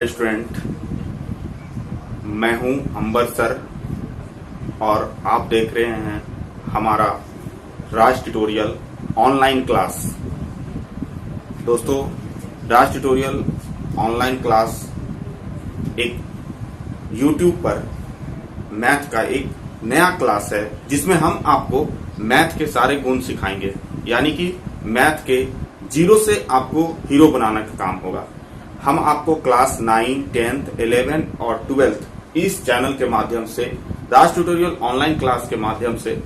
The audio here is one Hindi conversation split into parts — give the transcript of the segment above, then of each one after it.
स्टूडेंट, मैं हूं अंबर सर और आप देख रहे हैं हमारा राज ट्यूटोरियल ऑनलाइन क्लास। दोस्तों, राज ट्यूटोरियल ऑनलाइन क्लास एक YouTube पर मैथ का एक नया क्लास है जिसमें हम आपको मैथ के सारे गुण सिखाएंगे, यानी कि मैथ के जीरो से आपको हीरो बनाने का काम होगा। हम आपको क्लास 9, 10th, 11 और 12th इस चैनल के माध्यम से, राज ट्यूटोरियल ऑनलाइन क्लास के माध्यम से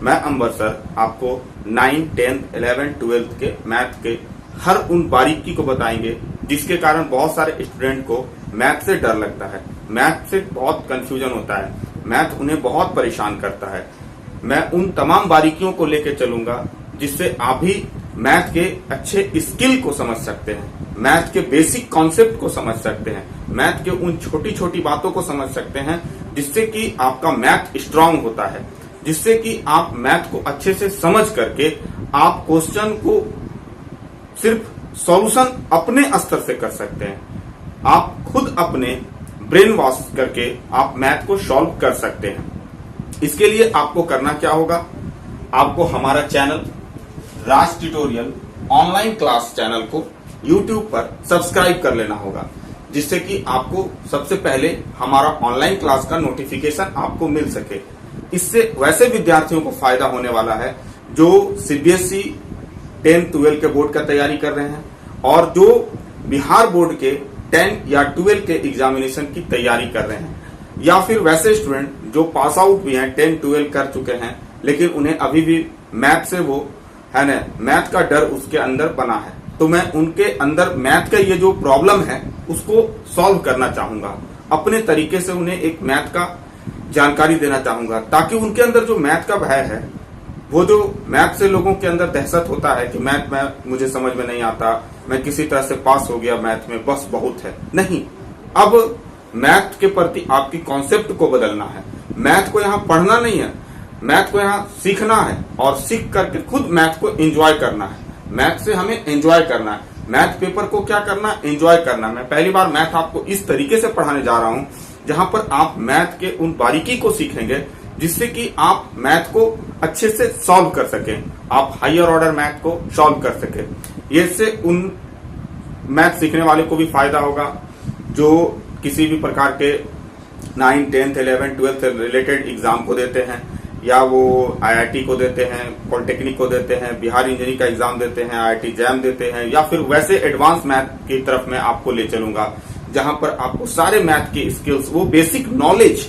मैं अंबर सर आपको 9, 10th, 11, 12th के मैथ के हर उन बारीकी को बताएंगे जिसके कारण बहुत सारे स्टूडेंट को मैथ से डर लगता है, मैथ से बहुत कंफ्यूजन होता है, मैथ उन्हें बहुत परेशान करता है। मैं उन तमाम बारीकियों को लेकर चलूंगा जिससे आप भी मैथ के अच्छे स्किल को समझ सकते हैं, मैथ के बेसिक कॉन्सेप्ट को समझ सकते हैं, मैथ के उन छोटी छोटी बातों को समझ सकते हैं जिससे कि आपका मैथ स्ट्रांग होता है, जिससे कि आप मैथ को अच्छे से समझ करके आप क्वेश्चन को सिर्फ सॉल्यूशन अपने स्तर से कर सकते हैं। आप खुद अपने ब्रेन वॉश करके आप मैथ को सॉल्व कर सकते हैं। इसके लिए आपको करना क्या होगा, आपको हमारा चैनल राज ट्यूटोरियल ऑनलाइन क्लास चैनल को YouTube पर सब्सक्राइब कर लेना होगा, जिससे कि आपको सबसे पहले हमारा ऑनलाइन क्लास का नोटिफिकेशन आपको मिल सके। इससे वैसे विद्यार्थियों को फायदा होने वाला है जो CBSE 10, 12 के बोर्ड का तैयारी कर रहे हैं और जो बिहार बोर्ड के 10 या 12 के एग्जामिनेशन की तैयारी कर रहे हैं, या फिर वैसे स्टूडेंट जो पास आउट भी हैं, 10, 12 कर चुके हैं, लेकिन उन्हें अभी भी मैथ से वो है ना, मैथ का डर उसके अंदर बना है। तो मैं उनके अंदर मैथ का ये जो प्रॉब्लम है उसको सॉल्व करना चाहूंगा, अपने तरीके से उन्हें एक मैथ का जानकारी देना चाहूंगा, ताकि उनके अंदर जो मैथ का भय है, वो जो मैथ से लोगों के अंदर दहशत होता है कि मैथ में मुझे समझ में नहीं आता, मैं किसी तरह से पास हो गया मैथ में, बस बहुत है, नहीं। अब मैथ के प्रति आपकी कॉन्सेप्ट को बदलना है। मैथ को यहाँ पढ़ना नहीं है, मैथ को यहाँ सीखना है और सीख करके खुद मैथ को एंजॉय करना है। मैथ से हमें एंजॉय करना है, मैथ पेपर को क्या करना है, एंजॉय करना है। मैं पहली बार मैथ आपको इस तरीके से पढ़ाने जा रहा हूं जहां पर आप मैथ के उन बारीकी को सीखेंगे जिससे कि आप मैथ को अच्छे से सॉल्व कर सकें, आप हायर ऑर्डर मैथ को सॉल्व कर सकें। ये से उन मैथ सीखने वाले को भी फायदा होगा जो किसी भी प्रकार के 9, 10, 11, 12 से रिलेटेड एग्जाम को देते हैं, या वो IIT को देते हैं, पॉलिटेक्निक को देते हैं, बिहार इंजीनियरिंग का एग्जाम देते हैं, IIT जैम देते हैं, या फिर वैसे एडवांस मैथ की तरफ मैं आपको ले चलूंगा जहां पर आपको सारे मैथ के स्किल्स, वो बेसिक नॉलेज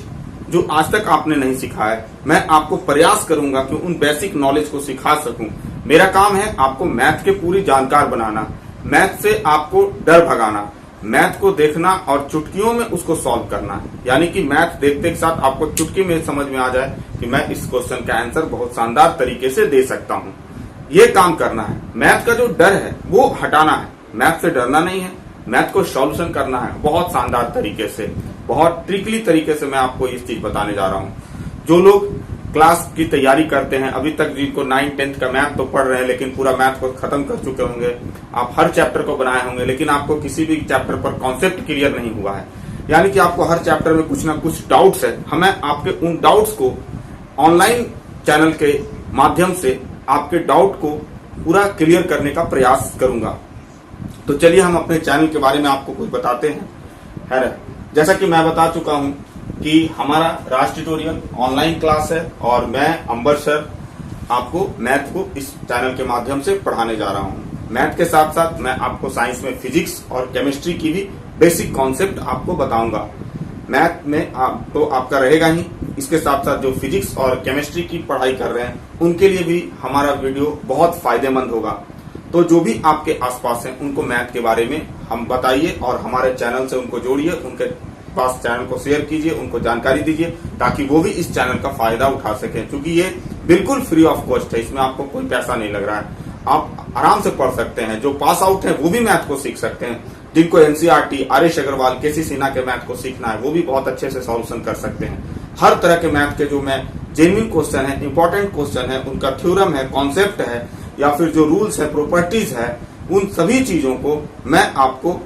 जो आज तक आपने नहीं सीखा है, मैं आपको प्रयास करूंगा कि उन बेसिक नॉलेज को सिखा सकूं। मेरा काम है आपको मैथ के पूरी जानकार बनाना, मैथ से आपको डर भगाना, मैथ को देखना और चुटकियों में उसको सॉल्व करना, यानी कि मैथ देखते के साथ आपको चुटकी में समझ में आ जाए कि मैं इस क्वेश्चन का आंसर बहुत शानदार तरीके से दे सकता हूं। ये काम करना है। मैथ का जो डर है वो हटाना है, मैथ से डरना नहीं है, मैथ को सॉल्यूशन करना है बहुत शानदार तरीके से, बहुत ट्रिकली तरीके से। मैं आपको इस चीज बताने जा रहा हूं। जो लोग क्लास की तैयारी करते हैं, अभी तक जिनको 9, 10 का मैथ तो पढ़ रहे हैं लेकिन पूरा मैथ को खत्म कर चुके होंगे, आप हर चैप्टर को बनाए होंगे, लेकिन आपको किसी भी चैप्टर पर कॉन्सेप्ट क्लियर नहीं हुआ है, यानी कि आपको हर चैप्टर में कुछ ना कुछ डाउट्स है। हमें आपके उन डाउट्स को ऑनलाइन चैनल के माध्यम से आपके डाउट को पूरा क्लियर करने का प्रयास करूंगा। तो चलिए हम अपने चैनल के बारे में आपको कुछ बताते हैं। है, जैसा कि मैं बता चुका हूं कि हमारा राज ट्यूटोरियल ऑनलाइन क्लास है और मैं अंबर सर आपको मैथ को इस चैनल के माध्यम से पढ़ाने जा रहा हूं। मैथ के साथ साथ मैं आपको साइंस में फिजिक्स और केमिस्ट्री की भी बेसिक कॉन्सेप्ट आपको बताऊंगा। मैथ में तो आपका रहेगा ही, इसके साथ साथ जो फिजिक्स और केमिस्ट्री की पढ़ाई कर रहे हैं उनके लिए भी हमारा वीडियो बहुत फायदेमंद होगा। तो जो भी आपके आसपास हैं उनको मैथ के बारे में हम बताइए और हमारे चैनल से उनको जोड़िए, उनके पास चैनल को शेयर कीजिए, उनको जानकारी दीजिए ताकि वो भी इस चैनल का फायदा उठा सकें, क्योंकि ये बिल्कुल फ्री ऑफ कॉस्ट है, इसमें आपको कोई पैसा नहीं लग रहा है। आप आराम से पढ़ सकते हैं, जो पास आउट हैं वो भी मैथ को सीख सकते हैं, जिनको NCERT, आर्यश अग्रवाल, KC सिन्हा के मैथ को सीखना है वो भी बहुत अच्छे से सॉल्यूशन कर सकते हैं। हर तरह के मैथ के जो मैं जेन्युइन क्वेश्चन है, इंपॉर्टेंट क्वेश्चन है, उनका थ्योरम है, कॉन्सेप्ट है, या फिर जो रूल्स है, प्रॉपर्टीज है, उन सभी चीजों को मैं आपको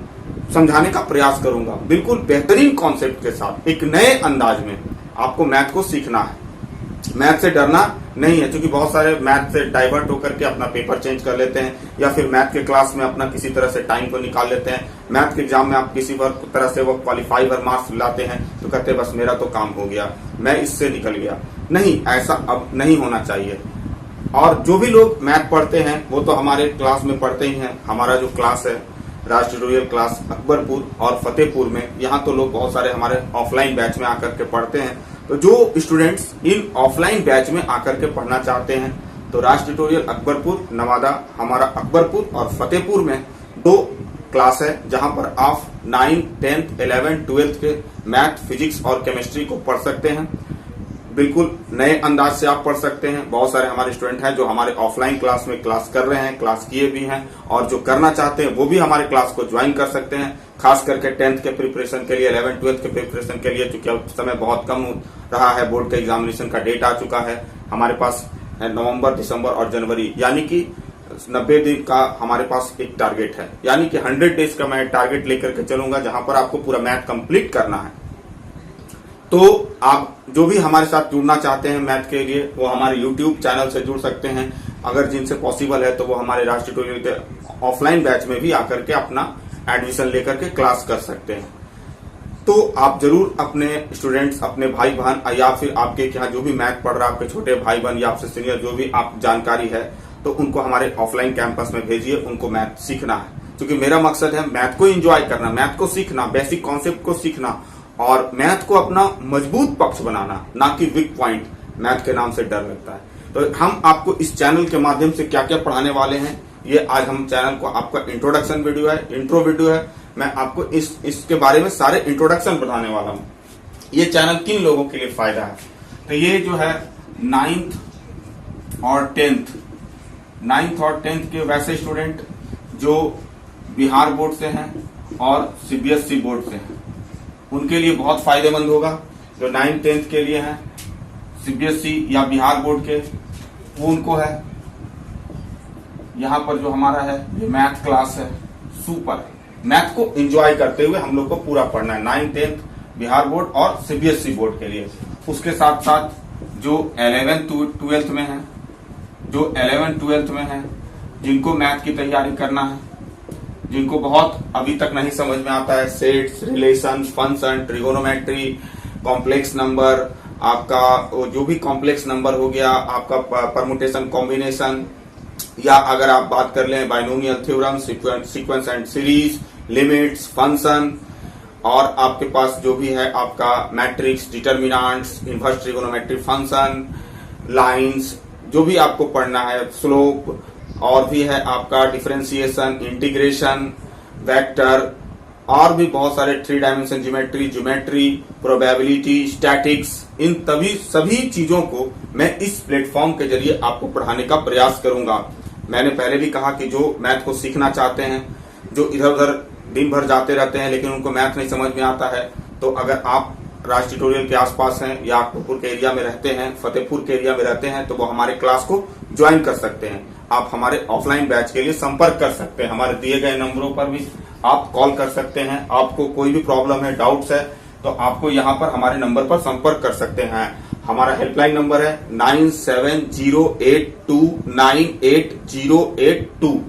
समझाने का प्रयास करूंगा, बिल्कुल बेहतरीन कॉन्सेप्ट के साथ एक नए अंदाज में आपको मैथ को सीखना है। मैथ से डरना नहीं है, क्योंकि बहुत सारे मैथ से डाइवर्ट होकर के अपना पेपर चेंज कर लेते हैं या फिर मैथ के क्लास में अपना किसी तरह से टाइम को निकाल लेते हैं। मैथ के एग्जाम में आप किसी तरह से वो क्वालिफाई और मार्क्स लाते हैं तो कहते हैं बस मेरा तो काम हो गया, मैं इससे निकल गया। नहीं, ऐसा अब नहीं होना चाहिए। और जो भी लोग मैथ पढ़ते हैं वो तो हमारे क्लास में पढ़ते ही हैं। हमारा जो क्लास है राज ट्यूटोरियल क्लास अकबरपुर और फतेहपुर में, यहाँ तो लोग बहुत सारे हमारे ऑफलाइन बैच में आकर के पढ़ते हैं। तो जो स्टूडेंट्स इन ऑफलाइन बैच में आकर के पढ़ना चाहते हैं तो राज ट्यूटोरियल अकबरपुर नवादा, हमारा अकबरपुर और फतेहपुर में 2 क्लास है जहां पर आप 9th, 10th, 11th, 12th के मैथ, फिजिक्स और केमिस्ट्री को पढ़ सकते हैं। बिल्कुल नए अंदाज से आप पढ़ सकते हैं। बहुत सारे हमारे स्टूडेंट हैं जो हमारे ऑफलाइन क्लास में क्लास कर रहे हैं, क्लास किए भी हैं, और जो करना चाहते हैं वो भी हमारे क्लास को ज्वाइन कर सकते हैं। खास करके 10th के प्रिपरेशन के लिए, 11th, 12th के प्रिपरेशन के लिए, क्योंकि अब समय बहुत कम रहा है, बोर्ड के एग्जामिनेशन का डेट आ चुका है। हमारे पास नवंबर, दिसंबर और जनवरी, यानी कि 90 दिन का हमारे पास एक टारगेट है, यानी कि 100 डेज का मैं टारगेट लेकर के चलूंगा जहां पर आपको पूरा मैथ कंप्लीट करना है। तो आप जो भी हमारे साथ जुड़ना चाहते हैं मैथ के लिए वो हमारे YouTube चैनल से जुड़ सकते हैं। अगर जिनसे पॉसिबल है तो वो हमारे राज ट्यूटोरियल के ऑफलाइन बैच में भी आकर के अपना एडमिशन लेकर के क्लास कर सकते हैं। तो आप जरूर अपने स्टूडेंट्स, अपने भाई बहन या फिर आपके यहाँ जो भी मैथ पढ़ रहा है, आपके छोटे भाई बहन या आपसे सीनियर जो भी आप जानकारी है, तो उनको हमारे ऑफलाइन कैंपस में भेजिए। उनको मैथ सीखना है, क्योंकि मेरा मकसद है मैथ को एंजॉय करना, मैथ को सीखना, बेसिक कॉन्सेप्ट को सीखना और मैथ को अपना मजबूत पक्ष बनाना, ना कि वीक पॉइंट। मैथ के नाम से डर लगता है। तो हम आपको इस चैनल के माध्यम से क्या क्या पढ़ाने वाले हैं, ये आज हम चैनल को, आपका इंट्रोडक्शन वीडियो है, इंट्रो वीडियो है, मैं आपको इसके बारे में सारे इंट्रोडक्शन बताने वाला हूँ। ये चैनल किन लोगों के लिए फायदा है, तो ये जो है 9th और 10th के वैसे स्टूडेंट जो बिहार बोर्ड से हैं और CBSE बोर्ड से हैं, उनके लिए बहुत फायदेमंद होगा। जो 9th, 10th के लिए हैं CBSE या बिहार बोर्ड के, वो उनको है। यहाँ पर जो हमारा है ये मैथ क्लास है, सुपर। मैथ को एंजॉय करते हुए हम लोग को पूरा पढ़ना है 9th, 10th बिहार बोर्ड और CBSE बोर्ड के लिए। उसके साथ साथ जो 11th, 12th में है, जो 11th, 12th में है, जिनको मैथ की तैयारी करना है, जिनको बहुत अभी तक नहीं समझ में आता है, sets, relation, function, trigonometry, complex number, आपका जो भी कॉम्प्लेक्स नंबर हो गया, आपका परमुटेशन, कॉम्बिनेशन, या अगर आप बात कर लें binomial theorem, sequence and series, limits, function, और आपके पास जो भी है आपका matrix, determinants, inverse trigonometry function, lines, जो भी आपको पढ़ना है, स्लोप, और भी है आपका डिफरेंशिएशन, इंटीग्रेशन, वेक्टर, और भी बहुत सारे 3 डायमेंशन ज्योमेट्री, प्रोबेबिलिटी, स्टैटिक्स, इन सभी चीजों को मैं इस प्लेटफॉर्म के जरिए आपको पढ़ाने का प्रयास करूंगा। मैंने पहले भी कहा कि जो मैथ को सीखना चाहते हैं, जो इधर उधर दिन भर जाते रहते हैं लेकिन उनको मैथ नहीं समझ में आता है, तो अगर आप राज ट्यूटोरियल के आसपास हैं या अकबरपुर के एरिया में रहते हैं, फतेहपुर के एरिया में रहते हैं, तो वो हमारे क्लास को ज्वाइन कर सकते हैं। आप हमारे ऑफलाइन बैच के लिए संपर्क कर सकते हैं। हमारे दिए गए नंबरों पर भी आप कॉल कर सकते हैं। आपको कोई भी प्रॉब्लम है, डाउट्स है, तो आपको यहाँ पर हमारे नंबर पर संपर्क कर सकते हैं। हमारा हेल्पलाइन नंबर है 9708298082।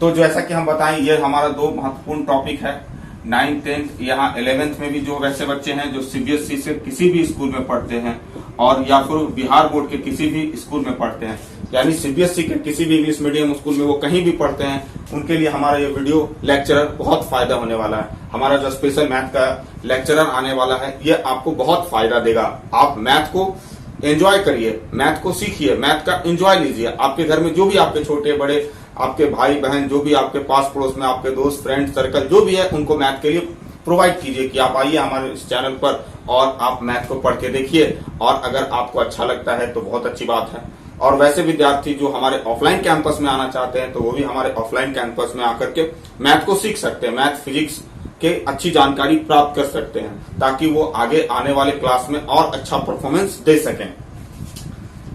तो जैसा कि हम बताएं, ये हमारा 2 महत्वपूर्ण टॉपिक है। 9th, 10th, यहाँ 11th में भी जो वैसे बच्चे हैं जो CBSE से किसी भी स्कूल में पढ़ते हैं और या फिर बिहार बोर्ड के किसी भी स्कूल में पढ़ते हैं, यानी CBSE के किसी भी इंग्लिश मीडियम स्कूल में वो कहीं भी पढ़ते हैं, उनके लिए हमारा ये वीडियो लेक्चरर बहुत फायदा होने वाला है। हमारा जो स्पेशल मैथ का लेक्चरर आने वाला है, ये आपको बहुत फायदा देगा। आप मैथ को एंजॉय करिए, मैथ को सीखिए, मैथ का एंजॉय लीजिए। आपके घर में जो भी आपके छोटे बड़े, आपके भाई बहन, जो भी आपके पास पड़ोस में आपके दोस्त, फ्रेंड सर्कल जो भी है, उनको मैथ के लिए प्रोवाइड कीजिए कि आप आइए हमारे इस चैनल पर और आप मैथ को पढ़ के देखिए, और अगर आपको अच्छा लगता है तो बहुत अच्छी बात है। और वैसे विद्यार्थी जो हमारे ऑफलाइन कैंपस में आना चाहते हैं, तो वो भी हमारे ऑफलाइन कैंपस में आकर के मैथ को सीख सकते हैं, मैथ फिजिक्स के अच्छी जानकारी प्राप्त कर सकते हैं, ताकि वो आगे आने वाले क्लास में और अच्छा परफॉर्मेंस दे सकें।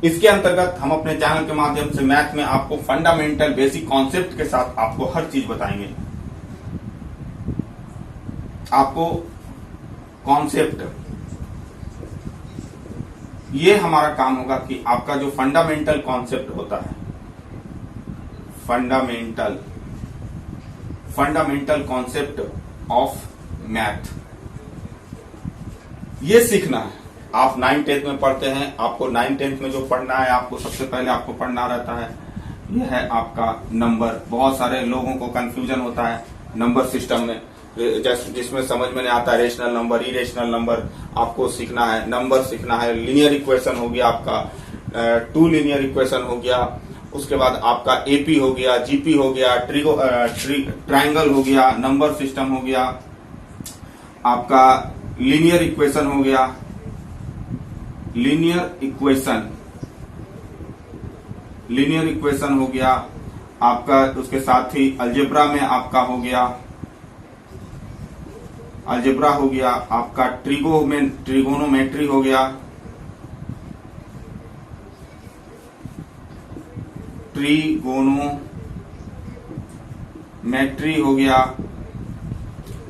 इसके अंतर्गत हम अपने चैनल के माध्यम से मैथ में आपको फंडामेंटल बेसिक कॉन्सेप्ट के साथ आपको हर चीज बताएंगे। आपको कॉन्सेप्ट, ये हमारा काम होगा कि आपका जो फंडामेंटल कॉन्सेप्ट होता है, फंडामेंटल कॉन्सेप्ट ऑफ मैथ, ये सीखना है। आप 9th-10th में पढ़ते हैं, आपको 9th-10th में जो पढ़ना है, आपको सबसे पहले आपको पढ़ना रहता है, यह है आपका नंबर। बहुत सारे लोगों को कंफ्यूजन होता है नंबर सिस्टम में, जिसमें समझ में नहीं आता रेशनल नंबर, इरेशनल नंबर आपको सीखना है, नंबर सीखना है। लीनियर इक्वेशन हो गया आपका, 2 लीनियर इक्वेशन हो गया, उसके बाद आपका एपी हो गया, जीपी हो गया, ट्रायंगल हो गया, नंबर सिस्टम हो गया, आपका लीनियर इक्वेशन हो गया, लीनियर इक्वेशन हो गया आपका। उसके साथ ही अलजेब्रा में आपका हो गया, अलजेब्रा हो गया आपका, ट्रिगोनोमेट्री हो गया, ट्रिगोनोमेट्री हो गया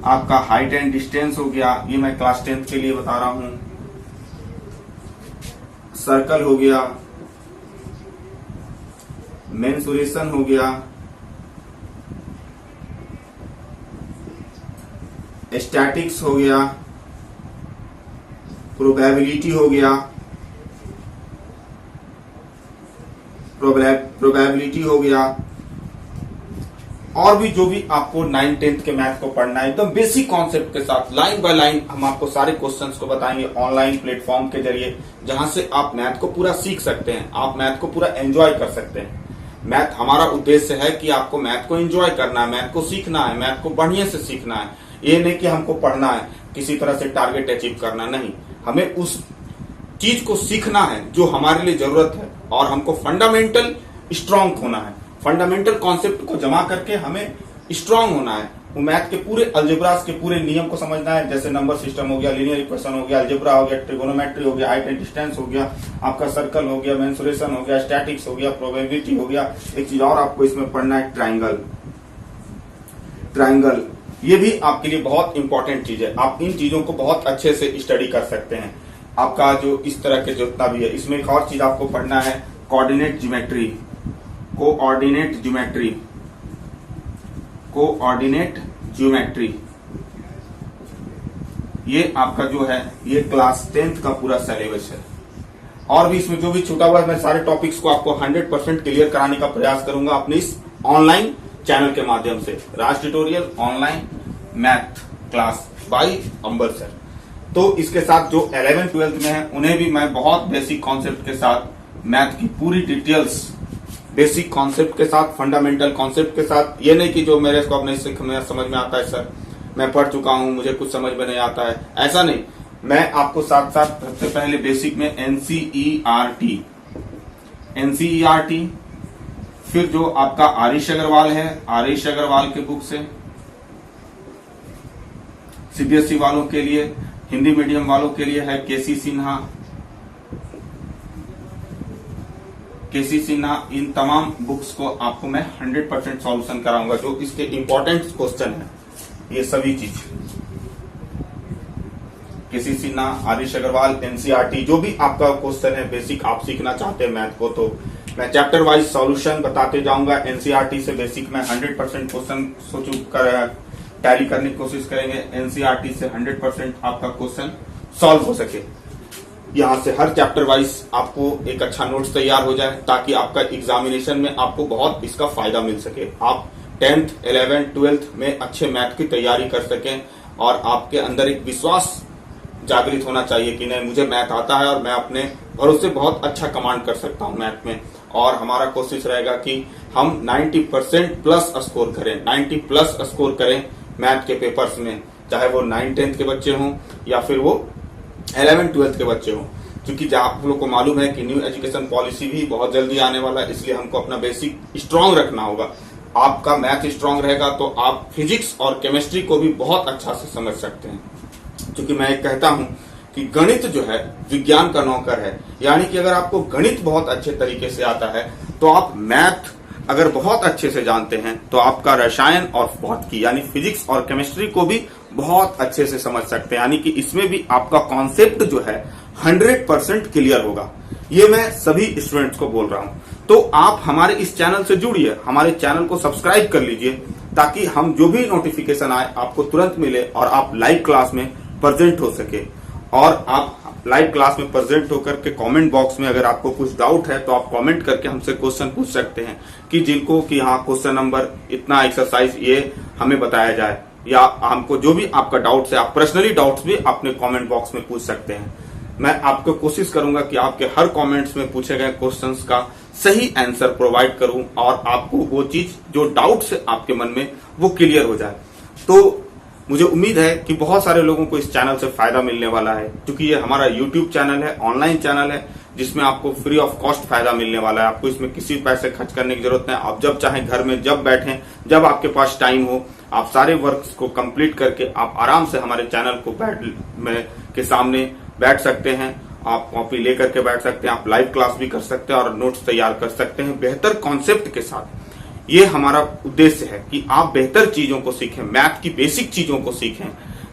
आपका, हाइट एंड डिस्टेंस हो गया, ये मैं क्लास 10th के लिए बता रहा हूं, सर्कल हो गया, मेंसुरेशन हो गया, स्टैटिक्स हो गया, प्रोबेबिलिटी हो गया, प्रोबेबिलिटी हो गया, और भी जो भी आपको 9th-10th के मैथ को पढ़ना है, एकदम बेसिक कॉन्सेप्ट के साथ लाइन बाय लाइन हम आपको सारे क्वेश्चंस को बताएंगे ऑनलाइन प्लेटफॉर्म के जरिए, जहां से आप मैथ को पूरा सीख सकते हैं, आप मैथ को पूरा एंजॉय कर सकते हैं। मैथ, हमारा उद्देश्य है कि आपको मैथ को एंजॉय करना है, मैथ को सीखना है, मैथ को बढ़िया से सीखना है। ये नहीं कि हमको पढ़ना है, किसी तरह से टारगेट अचीव करना, नहीं, हमें उस चीज को सीखना है जो हमारे लिए जरूरत है, और हमको फंडामेंटल स्ट्रांग होना है। फंडामेंटल कॉन्सेप्ट को जमा करके हमें स्ट्रांग होना है, वो मैथ के पूरे अलजेब्रास के पूरे नियम को समझना है, जैसे नंबर सिस्टम हो गया, लीनियर इक्वेशन हो गया, अलजेब्रा हो गया, ट्रिगोनोमेट्री हो गया, हाइट एंड डिस्टेंस हो गया, आपका सर्कल हो गया, मेंसुरेशन हो गया, स्टैटिक्स हो गया, प्रोबेबिलिटी हो गया। एक चीज और आपको इसमें पढ़ना है, ट्रायंगल, ये भी आपके लिए बहुत इंपॉर्टेंट चीज है। आप इन चीजों को बहुत अच्छे से स्टडी कर सकते हैं। आपका जो इस तरह के जितना भी है, इसमें एक और चीज आपको पढ़ना है, कोऑर्डिनेट ज्योमेट्री, ये आपका जो है, ये क्लास 10th का पूरा सिलेबस है। और भी इसमें जो भी छूटा हुआ है, मैं सारे टॉपिक्स को आपको 100% क्लियर कराने का प्रयास करूंगा अपने इस ऑनलाइन चैनल के माध्यम से, Raj tutorial online math class by Ambar sir. तो इसके साथ जो 11th-12th में है, उन्हें भी मैं बहुत बेसिक कॉन्सेप्ट के साथ, मैथ की पूरी डिटेल्स बेसिक कॉन्सेप्ट के साथ, फंडामेंटल कॉन्सेप्ट के साथ, ये नहीं कि जो मेरे को अपने समझ में आता है सर, मैं पढ़ चुका हूं, मुझे कुछ समझ में नहीं आता है, ऐसा नहीं। मैं आपको साथ साथ सबसे पहले बेसिक में एनसीईआरटी, फिर जो आपका आरिश अग्रवाल है, आरिश अग्रवाल के बुक से, सीबीएसई वालों के लिए, हिंदी मीडियम वालों के लिए है केसी सिन्हा, इन तमाम बुक्स को आपको मैं 100% सॉल्यूशन कराऊंगा, जो इसके इंपॉर्टेंट क्वेश्चन है, ये सभी चीज, केसी सिन्हा, आरिश अग्रवाल, एनसीईआरटी, जो भी आपका क्वेश्चन है बेसिक आप सीखना चाहते हैं मैथ को, तो मैं चैप्टर वाइज सॉल्यूशन बताते जाऊंगा। एनसीईआरटी से बेसिक में 100% क्वेश्चन टैली करने की कोशिश करेंगे, एनसीईआरटी से 100% आपका क्वेश्चन सॉल्व हो सके। यहाँ से हर चैप्टर वाइज आपको एक अच्छा नोट्स तैयार हो जाए, ताकि आपका एग्जामिनेशन में आपको बहुत इसका फायदा मिल सके, आप 10th, 11th, 12th में अच्छे मैथ की तैयारी कर सकें, और आपके अंदर एक विश्वास जागृत होना चाहिए कि नहीं, मुझे मैथ आता है और मैं अपने भरोसे बहुत अच्छा कमांड कर सकता हूं मैथ में। और हमारा कोशिश रहेगा कि हम 90% प्लस स्कोर करें, 90 प्लस स्कोर करें मैथ के पेपर्स में, चाहे वो 9th-10th के बच्चे हों या फिर वो 11th-12th के बच्चे हों। क्योंकि आप लोग को मालूम है कि न्यू एजुकेशन पॉलिसी भी बहुत जल्दी आने वाला है, इसलिए हमको अपना बेसिक स्ट्रांग रखना होगा। आपका मैथ स्ट्रांग रहेगा तो आप फिजिक्स और केमिस्ट्री को भी बहुत अच्छा से समझ सकते हैं। क्योंकि मैं एक कहता हूं कि गणित जो है विज्ञान का नौकर है, यानी कि अगर आपको गणित बहुत अच्छे तरीके से आता है तो आप मैथ अगर बहुत अच्छे से जानते हैं तो आपका रसायन और भौतिकी यानी फिजिक्स और केमिस्ट्री को भी बहुत अच्छे से समझ सकते हैं, यानी कि इसमें भी आपका कॉन्सेप्ट जो है 100% क्लियर होगा। ये मैं सभी स्टूडेंट्स को बोल रहा हूं। तो आप हमारे इस चैनल से जुड़िए, हमारे चैनल को सब्सक्राइब कर लीजिए, ताकि हम जो भी नोटिफिकेशन आए आपको तुरंत मिले और आप लाइव क्लास में प्रेजेंट हो सके। और आप लाइव क्लास में प्रेजेंट होकर के कमेंट बॉक्स में अगर आपको कुछ डाउट है तो आप कमेंट करके हमसे क्वेश्चन पूछ सकते हैं कि जिनको कि हाँ क्वेश्चन नंबर इतना एक्सरसाइज ये हमें बताया जाए, या हमको जो भी आपका डाउट्स है आप पर्सनली डाउट्स भी अपने कमेंट बॉक्स में पूछ सकते हैं। मैं आपको कोशिश करूंगा कि आपके हर कमेंट्स में पूछे गए क्वेश्चंस का सही आंसर प्रोवाइड करूं और आपको वो चीज जो डाउट्स है आपके मन में वो क्लियर हो जाए। तो मुझे उम्मीद है कि बहुत सारे लोगों को इस चैनल से फायदा मिलने वाला है, क्योंकि ये हमारा यूट्यूब चैनल है, ऑनलाइन चैनल है, जिसमें आपको फ्री ऑफ कॉस्ट फायदा मिलने वाला है। आपको इसमें किसी पैसे खर्च करने की जरूरत नहीं। आप जब चाहें घर में जब बैठें, जब आपके पास टाइम हो, आप सारे वर्क्स को कंप्लीट करके आप आराम से हमारे चैनल को के सामने बैठ सकते हैं। आप कॉपी लेकर के बैठ सकते हैं, आप लाइव क्लास भी कर सकते हैं और नोट्स तैयार कर सकते हैं बेहतर कॉन्सेप्ट के साथ। ये हमारा उद्देश्य है कि आप बेहतर चीजों को सीखें, मैथ की बेसिक चीजों को सीखें,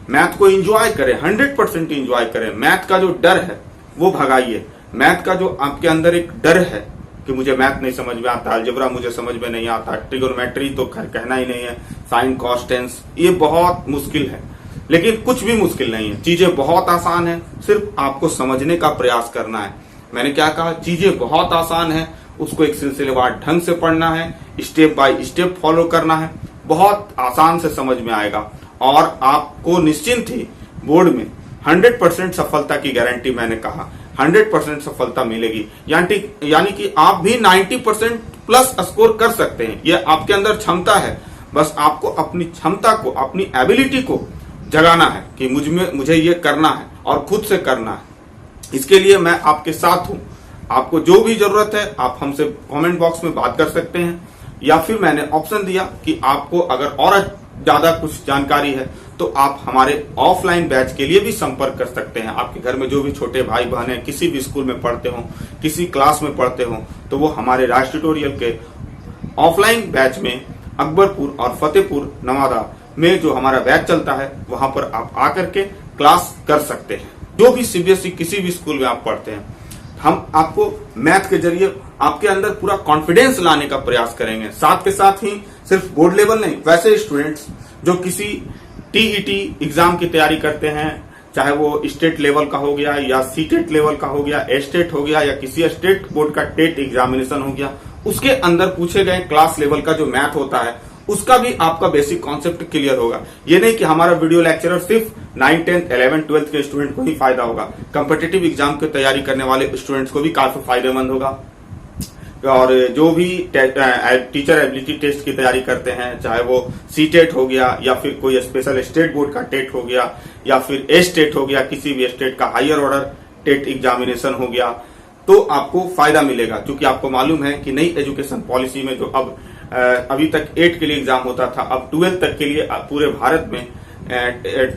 मैथ को एंजॉय करें, 100% एंजॉय करें। मैथ का जो डर है वो भगाइए। मैथ का जो आपके अंदर एक डर है कि मुझे मैथ नहीं समझ में आता, अलजेब्रा मुझे समझ में नहीं आता, ट्रिगोनोमेट्री तो कहना ही नहीं है, साइन कॉस टेंस ये बहुत मुश्किल है। लेकिन कुछ भी मुश्किल नहीं है, चीजें बहुत आसान है, सिर्फ आपको समझने का प्रयास करना है। मैंने क्या कहा, चीजें बहुत आसान है, उसको एक सिलसिलेवार ढंग से पढ़ना है, स्टेप बाय स्टेप फॉलो करना है, बहुत आसान से समझ में आएगा और आपको निश्चिंत ही बोर्ड में 100% सफलता की गारंटी, मैंने कहा 100% सफलता मिलेगी। यानी कि आप भी 90% प्लस स्कोर कर सकते हैं। यह आपके अंदर क्षमता है, बस आपको अपनी क्षमता को, अपनी एबिलिटी को जगाना है कि मुझे ये करना है और खुद से करना है। इसके लिए मैं आपके साथ हूं। आपको जो भी जरूरत है आप हमसे कमेंट बॉक्स में बात कर सकते हैं, या फिर मैंने ऑप्शन दिया कि आपको अगर और ज्यादा कुछ जानकारी है तो आप हमारे ऑफलाइन बैच के लिए भी संपर्क कर सकते हैं। आपके घर में जो भी छोटे भाई बहन हैं, किसी भी स्कूल में पढ़ते हो, किसी क्लास में पढ़ते हो, तो वो हमारे राज ट्यूटोरियल के ऑफलाइन बैच में अकबरपुर और फतेहपुर नवादा में जो हमारा बैच चलता है वहां पर आप आकर के क्लास कर सकते हैं। जो भी सीबीएसई किसी भी स्कूल में आप पढ़ते हैं, हम आपको मैथ के जरिए आपके अंदर पूरा कॉन्फिडेंस लाने का प्रयास करेंगे। साथ के साथ ही सिर्फ बोर्ड लेवल नहीं, वैसे स्टूडेंट्स जो किसी टीईटी एग्जाम की तैयारी करते हैं, चाहे वो स्टेट लेवल का हो गया या सीटेट लेवल का हो गया, एस्टेट हो गया या किसी स्टेट बोर्ड का टेट एग्जामिनेशन हो गया, उसके अंदर पूछे गए क्लास लेवल का जो मैथ होता है उसका भी आपका बेसिक कॉन्सेप्ट क्लियर होगा। ये नहीं कि हमारा वीडियो लेक्चरर सिर्फ 9, 10, 11, 12 के स्टूडेंट को ही फायदा होगा, कॉम्पिटिटिव एग्जाम की तैयारी करने वाले स्टूडेंट्स को भी काफी फायदेमंद होगा। और जो भी टीचर एबिलिटी टेस्ट की तैयारी करते हैं, चाहे वो सीटेट हो गया या फिर कोई स्पेशल स्टेट बोर्ड का टेट हो गया या फिर एस्टेट हो गया, किसी भी स्टेट का हायर ऑर्डर टेट एग्जामिनेशन हो गया, तो आपको फायदा मिलेगा। क्योंकि आपको मालूम है कि नई एजुकेशन पॉलिसी में जो अभी तक 8 के लिए एग्जाम होता था, अब 12 तक के लिए पूरे भारत में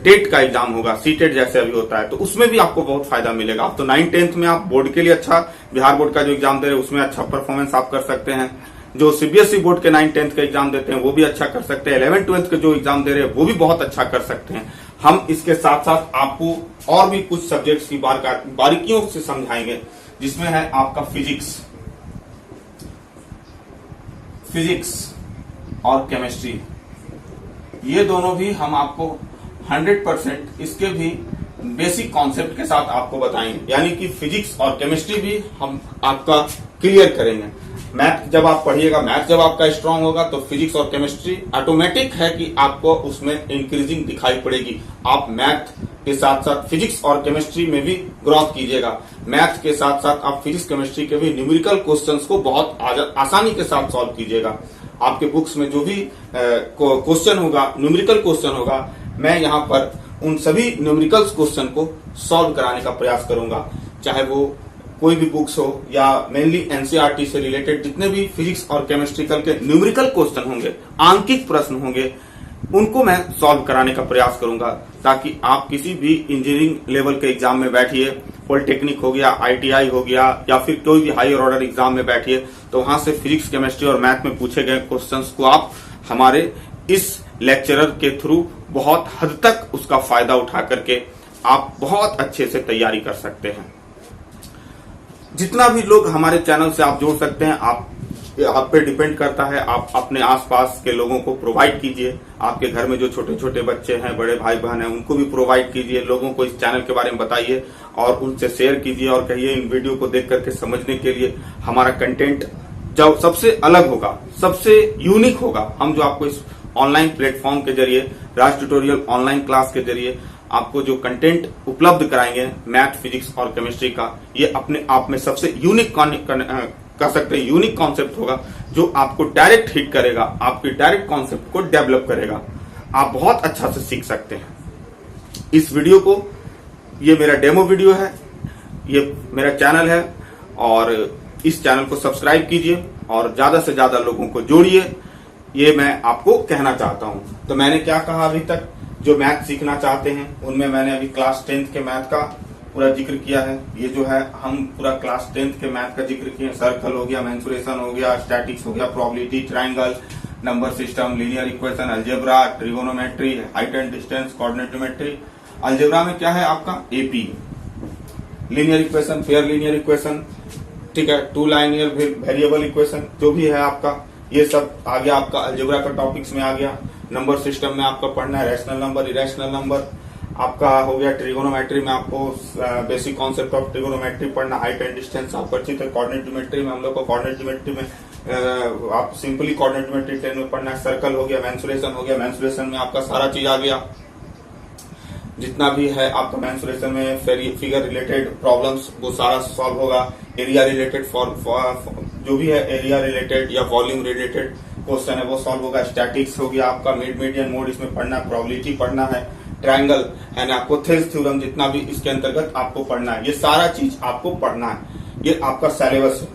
टेट का एग्जाम होगा, सीटेट जैसे अभी होता है, तो उसमें भी आपको बहुत फायदा मिलेगा। अब तो 9, 10th में आप बोर्ड के लिए अच्छा, बिहार बोर्ड का जो एग्जाम दे रहे हैं उसमें अच्छा परफॉर्मेंस आप कर सकते हैं। जो सीबीएसई बोर्ड के 9, 10th का एग्जाम देते हैं वो भी अच्छा कर सकते हैं। 11, 12th के जो एग्जाम दे रहे हैं वो भी बहुत अच्छा कर सकते हैं। हम इसके साथ साथ आपको और भी कुछ सब्जेक्ट्स की बारीकियों से समझाएंगे, जिसमें है आपका फिजिक्स और केमिस्ट्री। ये दोनों भी हम आपको 100% इसके भी बेसिक कॉन्सेप्ट के साथ आपको बताएंगे। यानी कि फिजिक्स और केमिस्ट्री भी हम आपका क्लियर करेंगे। मैथ जब आप पढ़िएगा, मैथ जब आपका स्ट्रांग होगा तो फिजिक्स और केमिस्ट्री ऑटोमेटिक है कि आपको उसमें इंक्रीजिंग दिखाई पड़ेगी। आप मैथ के साथ साथ फिजिक्स और केमिस्ट्री में भी ग्रोथ कीजिएगा। मैथ के साथ साथ आप फिजिक्स केमिस्ट्री के भी न्यूमेरिकल क्वेश्चंस को बहुत आसानी के साथ सॉल्व कीजिएगा। आपके बुक्स में जो भी क्वेश्चन होगा, न्यूमेरिकल क्वेश्चन होगा, मैं यहाँ पर उन सभी न्यूमेरिकल क्वेश्चन को सॉल्व कराने का प्रयास करूंगा। चाहे वो कोई भी बुक्स हो या मेनली एनसीईआरटी से रिलेटेड जितने भी फिजिक्स और केमिस्ट्रिकल के न्यूमेरिकल क्वेश्चन होंगे, आंकिक प्रश्न होंगे, उनको मैं सॉल्व कराने का प्रयास करूंगा, ताकि आप किसी भी इंजीनियरिंग लेवल के एग्जाम में बैठिए, पॉलिटेक्निक हो गया, आईटीआई हो गया या फिर कोई भी हायर ऑर्डर एग्जाम में बैठिए, तो वहां से फिजिक्स, केमिस्ट्री और मैथ में पूछे गए क्वेश्चंस को आप हमारे इस लेक्चरर के थ्रू बहुत हद तक उसका फायदा उठा करके आप बहुत अच्छे से तैयारी कर सकते हैं। जितना भी लोग हमारे चैनल से आप जोड़ सकते हैं, आप पे डिपेंड करता है। आप अपने आसपास के लोगों को प्रोवाइड कीजिए। आपके घर में जो छोटे छोटे बच्चे हैं, बड़े भाई बहन हैं, उनको भी प्रोवाइड कीजिए। लोगों को इस चैनल के बारे में बताइए और उनसे शेयर कीजिए और कहिए इन वीडियो को देख करके समझने के लिए हमारा कंटेंट जो सबसे अलग होगा, सबसे यूनिक होगा। हम जो आपको इस ऑनलाइन प्लेटफॉर्म के जरिए, राज ट्यूटोरियल ऑनलाइन क्लास के जरिए आपको जो कंटेंट उपलब्ध कराएंगे मैथ, फिजिक्स और केमिस्ट्री का, ये अपने आप में सबसे यूनिक कर सकते हैं, यूनिक कॉन्सेप्ट होगा जो आपको डायरेक्ट हिट करेगा, आपके डायरेक्ट कॉन्सेप्ट को डेवलप करेगा। आप बहुत अच्छा से सीख सकते हैं। इस वीडियो को, ये मेरा डेमो वीडियो है, ये मेरा चैनल है और इस चैनल को सब्सक्राइब कीजिए और ज्यादा से ज्यादा लोगों को जोड़िए, ये मैं आपको कहना चाहता हूं। तो मैंने क्या कहा अभी तक, जो मैथ सीखना चाहते हैं उनमें मैंने अभी क्लास 10th के मैथ का पूरा जिक्र किया है। ये जो है हम पूरा क्लास 10th के मैथ का जिक्र किए। सर्कल हो गया, मेंसुरेशन हो गया, स्टैटिक्स हो गया, probability, triangle, number system, linear equation, algebra, trigonometry, height and distance, coordinate geometry. Algebra में क्या है आपका AP, linear equation, pair linear equation, ठीक है, टू लाइनियर वेरिएबल इक्वेशन, जो भी है आपका ये सब आ गया। आपका अलजेब्रा का टॉपिक्स में आ गया। नंबर सिस्टम में आपका पढ़ना है रैशनल नंबर, इरेशनल नंबर। आपका हो गया ट्रिगोनोमेट्री में आपको बेसिक कॉन्सेप्ट ऑफ ट्रिगोनोमेट्री पढ़ना, हाइट एंड डिस्टेंस आप परिचित है। कोऑर्डिनेटोमेट्री में हम लोग को कोऑर्डिनेटोमेट्री में आप सिंपली कोऑर्डिनेटोमेट्री 10 में पढ़ना है। सर्कल हो गया, मेंसुरेशन हो गया, मेंसुरेशन में आपका सारा चीज आ गया। जितना भी है आपका मेंसुरेशन में फिगर रिलेटेड प्रॉब्लम्स वो सारा सॉल्व होगा। एरिया रिलेटेड जो भी है एरिया रिलेटेड या वॉल्यूम रिलेटेड क्वेश्चन है वो सॉल्व होगा। स्टैटिक्स हो गया आपका, मिड मीडियन मोड इसमें पढ़ना है, प्रोबेबिलिटी पढ़ना है, ट्रायंगल एंड आपको थेल्स थ्योरम जितना भी इसके अंतर्गत आपको पढ़ना है, ये सारा चीज आपको पढ़ना है। ये आपका सिलेबस है।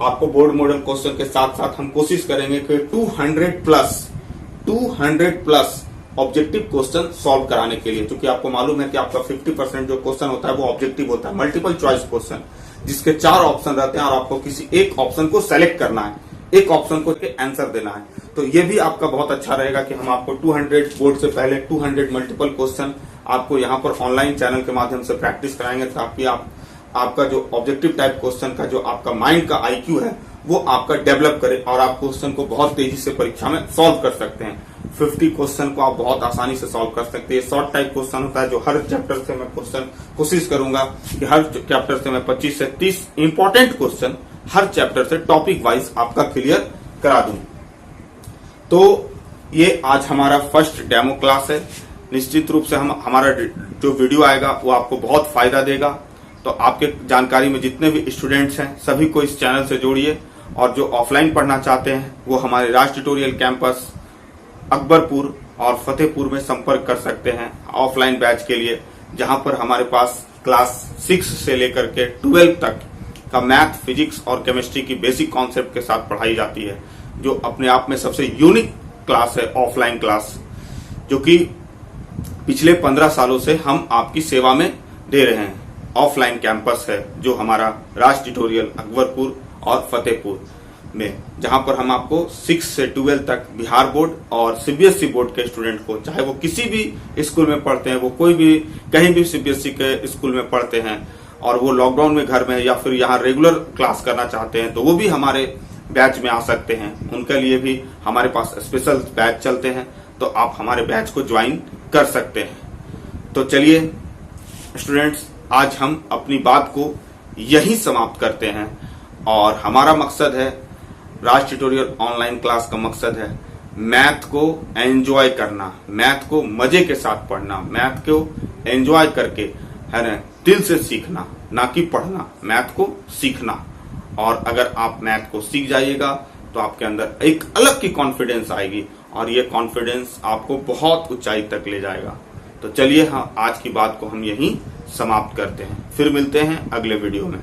आपको बोर्ड मॉडल क्वेश्चन के साथ साथ हम कोशिश करेंगे कि 200 प्लस ऑब्जेक्टिव क्वेश्चन सॉल्व कराने के लिए, क्योंकि आपको मालूम है कि आपका 50% जो क्वेश्चन होता है वो ऑब्जेक्टिव होता है, मल्टीपल चॉइस क्वेश्चन, जिसके 4 ऑप्शन रहते हैं और आपको किसी एक ऑप्शन को सेलेक्ट करना है, एक ऑप्शन को आंसर देना है। तो ये भी आपका बहुत अच्छा रहेगा कि हम आपको 200 बोर्ड से पहले 200 मल्टीपल क्वेश्चन आपको यहाँ पर ऑनलाइन चैनल के माध्यम से प्रैक्टिस कराएंगे, ताकि आपका जो ऑब्जेक्टिव टाइप क्वेश्चन का जो आपका माइंड का IQ है वो आपका डेवलप करे और आप क्वेश्चन को बहुत तेजी से परीक्षा में सॉल्व कर सकते हैं। 50 क्वेश्चन को आप बहुत आसानी से सॉल्व कर सकते हैं। शॉर्ट टाइप क्वेश्चन होता है जो हर चैप्टर से मैं क्वेश्चन कोशिश करूंगा कि हर चैप्टर से मैं 25 से 30 इंपॉर्टेंट क्वेश्चन हर चैप्टर से टॉपिक वाइज आपका क्लियर करा दूं। तो ये आज हमारा फर्स्ट डेमो क्लास है। निश्चित रूप से हमारा जो वीडियो आएगा वो आपको बहुत फायदा देगा। तो आपके जानकारी में जितने भी स्टूडेंट्स हैं सभी को इस चैनल से जोड़िए और जो ऑफलाइन पढ़ना चाहते हैं वो हमारे राज ट्यूटोरियल कैंपस अकबरपुर और फतेहपुर में संपर्क कर सकते हैं ऑफलाइन बैच के लिए, जहां पर हमारे पास क्लास 6 से लेकर के 12 तक का मैथ, फिजिक्स और केमिस्ट्री की बेसिक कॉन्सेप्ट के साथ पढ़ाई जाती है, जो अपने आप में सबसे यूनिक क्लास है, ऑफलाइन क्लास, जो कि पिछले 15 सालों से हम आपकी सेवा में दे रहे हैं। ऑफलाइन कैंपस है जो हमारा राज ट्यूटोरियल अकबरपुर और फतेहपुर में, जहां पर हम आपको 6 से 12 तक बिहार बोर्ड और CBSE बोर्ड के स्टूडेंट को, चाहे वो किसी भी स्कूल में पढ़ते हैं, वो कोई भी कहीं भी CBSE के स्कूल में पढ़ते हैं और वो लॉकडाउन में घर में या फिर यहाँ रेगुलर क्लास करना चाहते हैं, तो वो भी हमारे बैच में आ सकते हैं। उनके लिए भी हमारे पास स्पेशल बैच चलते हैं, तो आप हमारे बैच को ज्वाइन कर सकते हैं। तो चलिए स्टूडेंट्स, आज हम अपनी बात को यहीं समाप्त करते हैं और हमारा मकसद है, राज ट्यूटोरियल ऑनलाइन क्लास का मकसद है मैथ को एंजॉय करना, मैथ को मजे के साथ पढ़ना, मैथ को एंजॉय करके है ना दिल से सीखना, ना कि पढ़ना, मैथ को सीखना। और अगर आप मैथ को सीख जाइएगा तो आपके अंदर एक अलग की कॉन्फिडेंस आएगी और ये कॉन्फिडेंस आपको बहुत ऊंचाई तक ले जाएगा। तो चलिए आज की बात को हम यहीं समाप्त करते हैं, फिर मिलते हैं अगले वीडियो में।